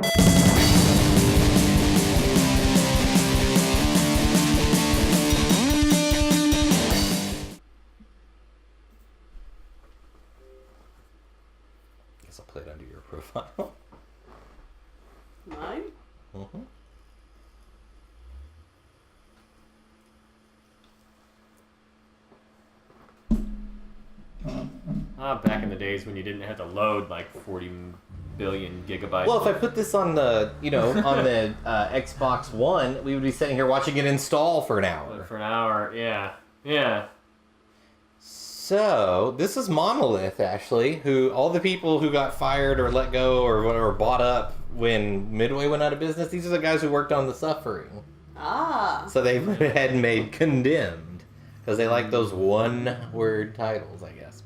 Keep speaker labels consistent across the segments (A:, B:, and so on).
A: Guess I'll play it under your profile.
B: Mine?
A: Mm-hmm.
C: Back in the days when you didn't have to load like 40 billion gigabytes.
A: Well, if I put this on the, on the Xbox One, we would be sitting here watching it install for an hour.
C: For an hour, yeah. Yeah.
A: So, this is Monolith, actually, who all the people who got fired or let go or whatever bought up when Midway went out of business, these are the guys who worked on The Suffering.
B: Ah.
A: So they went ahead and made Condemned, because they like those one-word titles, I guess.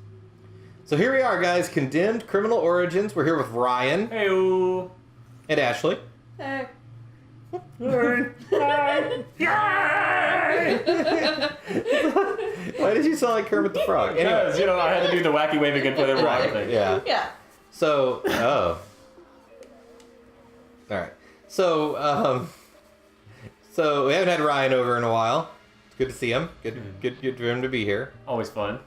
A: So here we are, guys, Condemned, Criminal Origins. We're here with Ryan.
C: Hey-oo.
A: And Ashley.
B: Hey.
A: Why did you sound like Kermit the Frog?
C: Because, I had to do the wacky waving and play the rock thing.
A: Yeah.
B: Yeah.
A: So, Alright. So we haven't had Ryan over in a while. It's good to see him. Good for him to be here.
C: Always fun.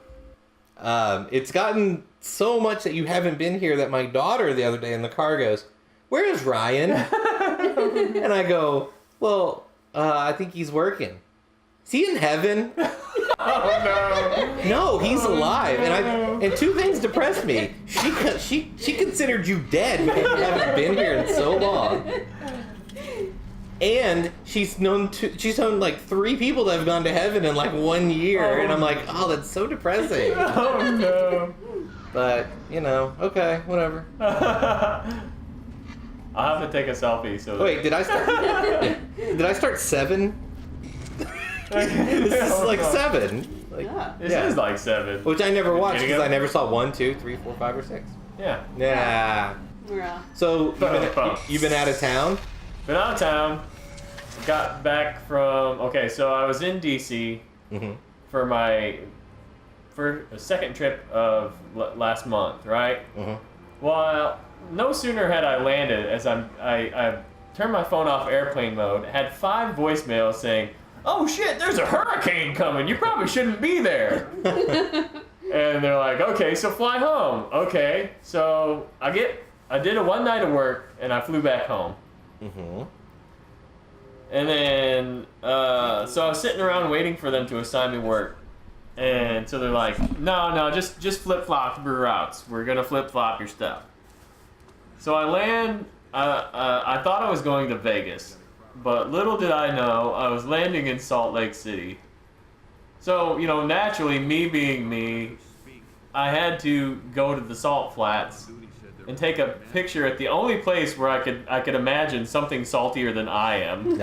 A: It's gotten so much that you haven't been here that my daughter the other day in the car goes, "Where is Ryan?" And I go, "Well, I think he's working." Is he in heaven?
C: Oh no!
A: No, he's alive. And two things depressed me. She considered you dead because you haven't been here in so long. And she's known like 3 people that have gone to heaven in like 1 year, and I'm like, oh, that's so depressing.
C: Oh no!
A: But okay, whatever.
C: I'll have to take a selfie. So
A: Wait, did I start? Did I start 7? This is like 7. Like,
B: Yeah.
C: This is like 7.
A: Which I never watched
C: Kidding
A: because I
C: him?
A: never saw 1, 2, 3, 4, 5, or 6.
C: Yeah.
A: Yeah.
B: Yeah.
A: So you've been out of town?
C: Been out of town. Got back from. Okay, so I was in DC for my second trip of last month, right? Well, no sooner had I landed as I turned my phone off airplane mode, had 5 voicemails saying, "Oh shit, there's a hurricane coming. You probably shouldn't be there." And they're like, "Okay, so fly home." Okay, so I did a 1 night of work and I flew back home. And then, so I was sitting around waiting for them to assign me work. And so they're like, no, just flip-flop your routes. We're going to flip-flop your stuff. So I land, I thought I was going to Vegas. But little did I know, I was landing in Salt Lake City. So, naturally, me being me, I had to go to the Salt Flats and take a picture at the only place where I could imagine something saltier than I am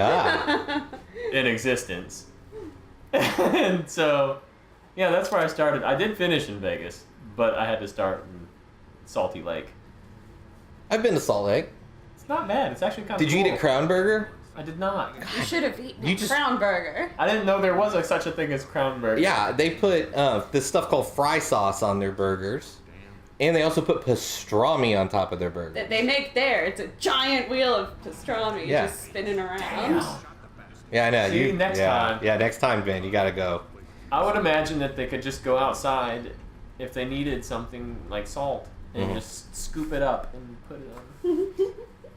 C: in existence. And so, yeah, that's where I started. I did finish in Vegas, but I had to start in Salty Lake.
A: I've been to Salt Lake.
C: It's not bad. It's actually kind of
A: Did you eat at Crown Burger?
C: I did not.
B: You should have eaten Crown Burger.
C: I didn't know there was such a thing as Crown Burger.
A: Yeah, they put this stuff called fry sauce on their burgers. And they also put pastrami on top of their burger.
B: That they make there. It's a giant wheel of pastrami just spinning around.
A: Yeah, I know.
C: See, next time.
A: Yeah, next time, Ben, you gotta go.
C: I would imagine that they could just go outside if they needed something like salt and just scoop it up and put it on.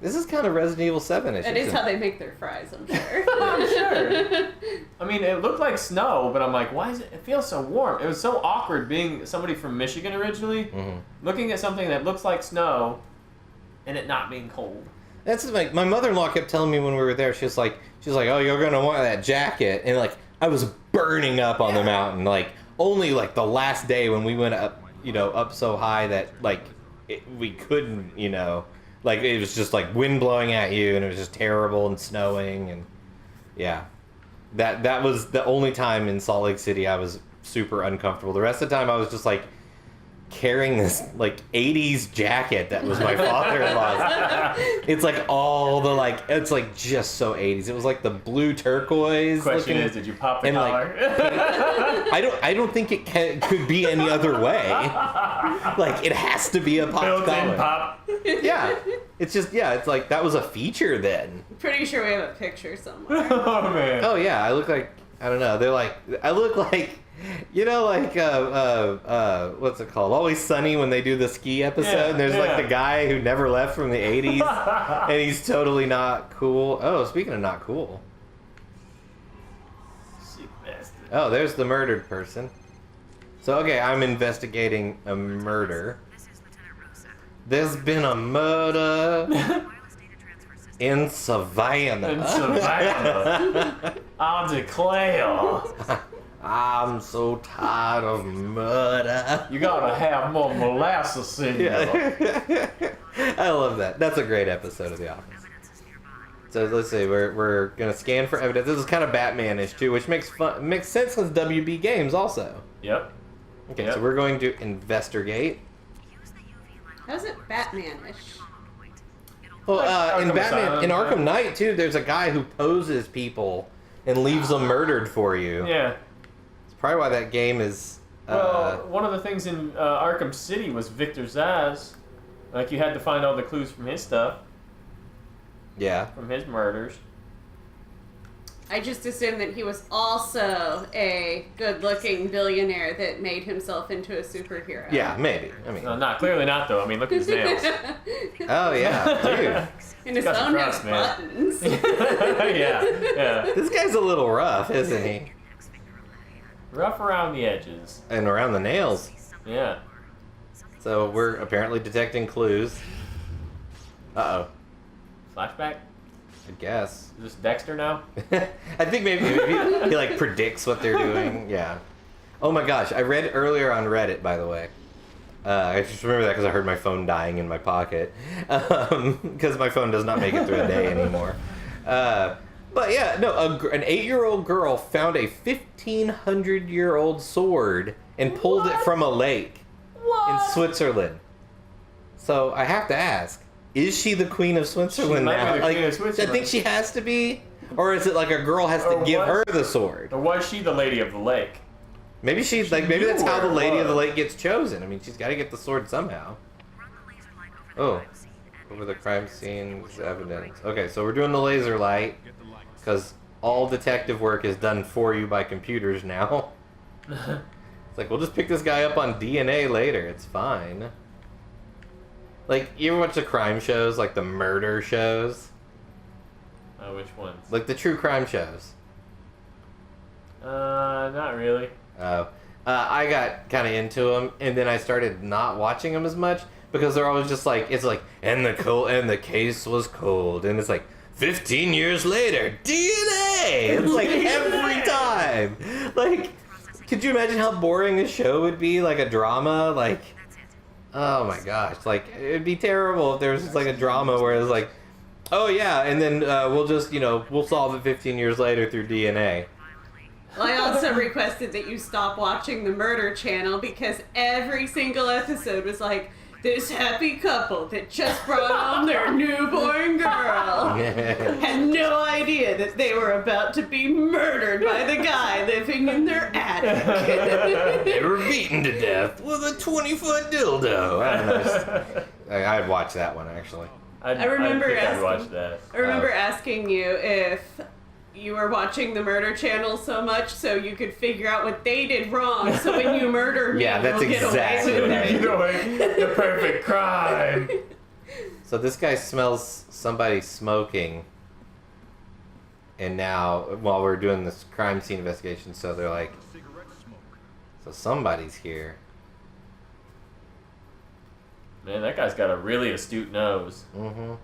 A: This is kind of Resident Evil 7-ish.
B: That is how they make their fries, I'm sure.
C: I'm sure. I mean, it looked like snow, but I'm like, why is it feels so warm? It was so awkward being somebody from Michigan originally, looking at something that looks like snow and it not being cold.
A: That's like my mother-in-law kept telling me when we were there. She's like, oh, you're gonna want that jacket, and like I was burning up on the mountain. Like only like the last day when we went up, up so high that like we couldn't, like it was just like wind blowing at you, and it was just terrible and snowing, and yeah, that was the only time in Salt Lake City I was super uncomfortable. The rest of the time I was just like, carrying this like 80s jacket that was my father-in-law's. It's like all the like, it's like just so 80s. It was like the blue turquoise.
C: Question
A: looking,
C: is, did you pop the
A: and,
C: collar?
A: I don't think it could be any other way. Like it has to be a pop
C: Built-in
A: collar.
C: pop.
A: Yeah, it's just it's like that was a feature then.
B: Pretty sure we have a picture somewhere.
C: Oh man.
A: Oh yeah, I look like I don't know. They're like I look like. You know, like, what's it called? Always Sunny when they do the ski episode.
C: Yeah,
A: and there's,
C: yeah.
A: like, the guy who never left from the 80s. And he's totally not cool. Oh, speaking of not cool.
C: Sick bastard.
A: Oh, there's the murdered person. So, okay, I'm investigating a murder. There's been a murder in Savannah.
C: In Savannah. I'll declare.
A: I'm so tired of murder.
C: You gotta have more molasses in you.
A: I love that. That's a great episode of The Office. So let's see, we're gonna scan for evidence. This is kind of Batman-ish too, which makes sense with WB Games also.
C: Yep.
A: Okay,
C: Yep.
A: so we're going to investigate.
B: How's it Batman-ish?
A: Well, in
C: Arkham
A: Batman,
C: Asylum,
A: in Arkham
C: yeah.
A: Knight too, there's a guy who poses people and leaves them murdered for you.
C: Yeah.
A: It's probably why that game is.
C: Well, one of the things in Arkham City was Victor Zsasz. Like, you had to find all the clues from his stuff,
A: Yeah.
C: from his murders.
B: I just assumed that he was also a good-looking billionaire that made himself into a superhero.
A: Yeah, maybe. I mean.
C: Clearly not, though. I mean, look at his nails.
A: Oh yeah, dude.
B: And his
C: Got some
B: phone has
C: crust, man.
B: buttons.
C: yeah.
A: This guy's a little rough, isn't he?
C: Rough around the edges.
A: And around the nails.
C: Yeah.
A: So we're apparently detecting clues. Uh-oh.
C: Flashback?
A: I guess.
C: Is this Dexter now?
A: I think maybe he like predicts what they're doing. Yeah. Oh my gosh, I read earlier on Reddit, by the way. I just remember that because I heard my phone dying in my pocket. Because my phone does not make it through a day anymore. But yeah, no, an 8-year-old girl found a 1,500-year-old sword and pulled it from a lake in Switzerland. So I have to ask, is she the queen of Switzerland
C: She might
A: now?
C: be the queen of
A: I
C: Switzerland.
A: think she has to be. Or is it like a girl has to
C: Or
A: give
C: what?
A: her the sword?
C: Or was she the lady of the lake?
A: Maybe she's like, maybe
C: knew
A: that's how
C: where
A: the
C: it
A: lady of the
C: was.
A: lake gets chosen. I mean, she's got to get the sword somehow. Oh, over the crime scene's evidence. Okay, so we're doing the laser light because all detective work is done for you by computers now. It's like, we'll just pick this guy up on DNA later. It's fine. Like, you ever watch the crime shows, like the murder shows?
C: Which ones?
A: Like the true crime shows?
C: Not really.
A: Oh. I got kind of into them, and then I started not watching them as much because they're always just like, it's like, and the case was cold, and it's like, 15 years later, DNA! It's like every time! Like, could you imagine how boring a show would be? Like a drama? Like, oh my gosh. Like, it'd be terrible if there was just like a drama where it's like, oh yeah, and then we'll just, we'll solve it 15 years later through DNA.
B: Well, I also requested that you stop watching the Murder Channel because every single episode was like, this happy couple that just brought home their newborn girl had no idea that they were about to be murdered by the guy living in their attic.
A: They were beaten to death with a 20-foot dildo. I don't know. I'd watch that one, actually.
B: I remember
C: I'd
B: asking-
C: watch that.
B: I remember asking you if you were watching the Murder Channel so much so you could figure out what they did wrong, so when you murder me,
A: Yeah, that's
B: you'll get
A: exactly
B: away
A: what
B: with
A: I
B: it.
C: The perfect crime.
A: So this guy smells somebody smoking. And now, while we're doing this crime scene investigation, so they're like, so somebody's here.
C: Man, that guy's got a really astute nose.
A: Mm-hmm.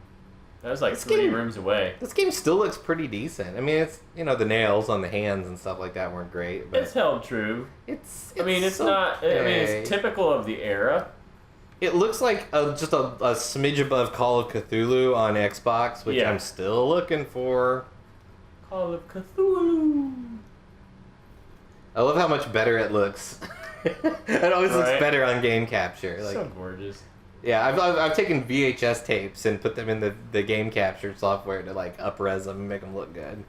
C: That was like
A: This
C: 3
A: game-
C: rooms away.
A: This game still looks pretty decent. I mean, it's, the nails on the hands and stuff like that weren't great, but
C: It's held true.
A: it's
C: I mean, it's not. I mean,
A: okay.
C: it's typical of the era.
A: It looks like just a smidge above Call of Cthulhu on Xbox, which
C: Yeah.
A: I'm still looking for.
C: Call of Cthulhu.
A: I love how much better it looks It always looks
C: Right.
A: better on game capture. Like,
C: So gorgeous.
A: yeah, I've taken VHS tapes and put them in the game capture software to like up-res them and make them look good.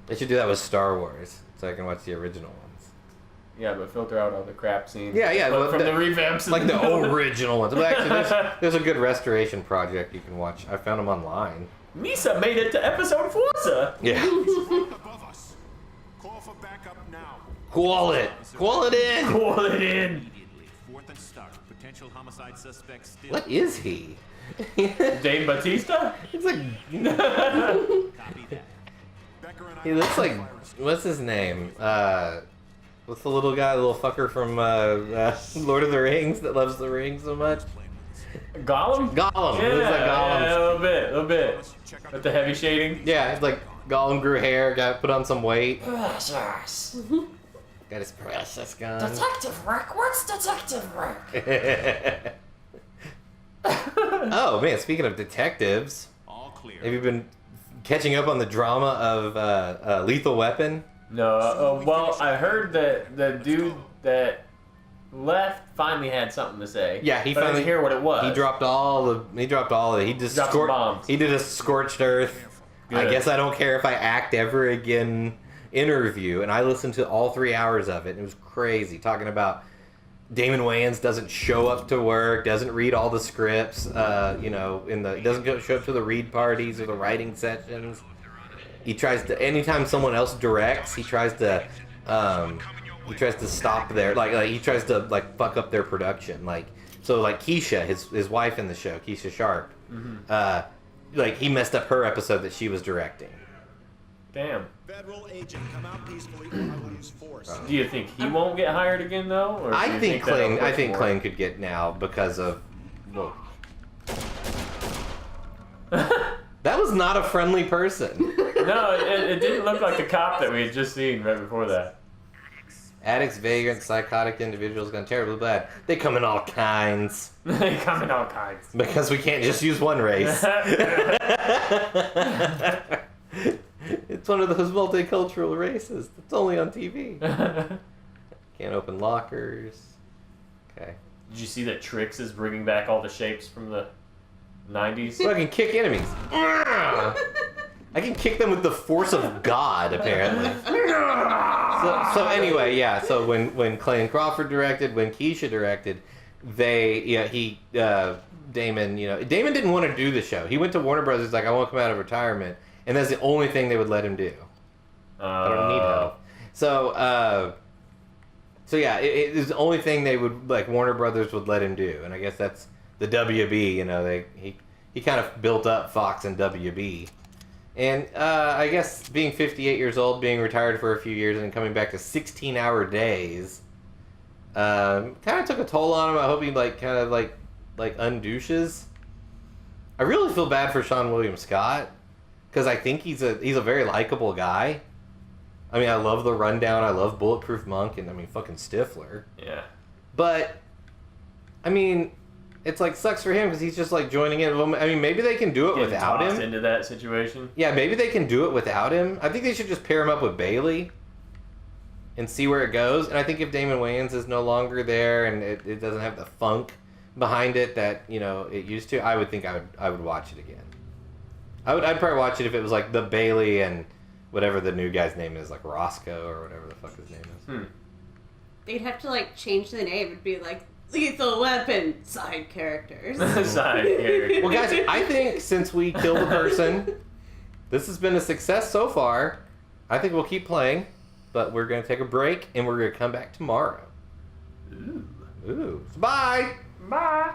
A: They should do that with Star Wars, so I can watch the original ones.
C: Yeah, but filter out all the crap scenes.
A: Yeah,
C: But
A: well,
C: from the revamps.
A: Like the original ones. But actually, there's a good restoration project you can watch. I found them online.
C: Misa made it to episode 4, sir.
A: Yeah.
D: Above us. Call for backup now.
A: Call it. Call it in.
C: Call it in.
D: Immediately. Fourth and start. Potential homicide suspect still.
A: What is he?
C: Dave Batista?
A: It's like
D: Copy that. Becker and I
A: he looks like what's his name? What's the little guy, the little fucker from Lord of the Rings that loves the ring so much?
C: Gollum?
A: Gollum.
C: Yeah,
A: He looks like Gollum.
C: yeah, a little bit. With the heavy shading.
A: Yeah, it's like Gollum grew hair, got put on some weight,
E: Precious.
A: got his precious gun.
E: Detective work? What's detective work?
A: Oh man, speaking of detectives,
D: all clear.
A: have you been catching up on the drama of Lethal Weapon?
C: No, well, I heard that the dude that left finally had something to say.
A: Yeah, he
C: but I
A: finally
C: didn't hear what it was.
A: He dropped all of it. He just
C: Dropped some bombs.
A: He did a scorched earth. I
C: Good.
A: guess I don't care if I act ever again interview, and I listened to all 3 hours of it, and it was crazy, talking about Damon Wayans doesn't show up to work, doesn't read all the scripts, doesn't show up to the read parties or the writing sessions. He tries to, anytime someone else directs, he tries to stop their, he tries to, fuck up their production. So Keisha, his wife in the show, Keisha Sharp, he messed up her episode that she was directing.
C: Damn.
D: Federal agent, come out peacefully or I will use force.
C: Do you think he won't get hired again though? Or do
A: I
C: you
A: think
C: that'll
A: Klain,
C: push more?
A: Klain could get now because of, well, that was not a friendly person.
C: No, it didn't look like the cop that we had just seen right before that.
A: Addicts, vagrants, psychotic individuals gone terribly bad. They come in all kinds.
C: They come in all kinds.
A: Because we can't just use one race. It's one of those multicultural races that's only on TV. Can't open lockers. Okay.
C: Did you see that Trix is bringing back all the shapes from the 90s?
A: So I can kick enemies. I can kick them with the force of God, apparently. So anyway, yeah. So when Klain Crawford directed, when Keisha directed, Damon didn't want to do the show. He went to Warner Brothers, like, I want to come out of retirement, and that's the only thing they would let him do. I don't need help. So yeah, it is the only thing they would, Warner Brothers would let him do, and I guess that's the WB. He kind of built up Fox and WB. And I guess being 58 years old, being retired for a few years, and then coming back to 16-hour days, kind of took a toll on him. I hope he undouches. I really feel bad for Sean William Scott because I think he's a very likable guy. I mean, I love The Rundown, I love Bulletproof Monk, and fucking Stifler.
C: Yeah.
A: But I mean, it's sucks for him because he's just joining in. I mean, maybe they can do it
C: Getting
A: without
C: tossed
A: him.
C: into that situation.
A: Yeah, maybe they can do it without him. I think they should just pair him up with Bailey and see where it goes. And I think if Damon Wayans is no longer there and it doesn't have the funk behind it that it used to, I would think I would watch it again. I'd probably watch it if it was the Bailey and whatever the new guy's name is, Roscoe or whatever the fuck his name is.
B: They'd have to change the name. It'd be Lethal Weapon side characters.
C: Side character.
A: Well, guys, I think since we killed a person, this has been a success so far. I think we'll keep playing, but we're going to take a break, and we're going to come back tomorrow. Ooh. So bye!
C: Bye.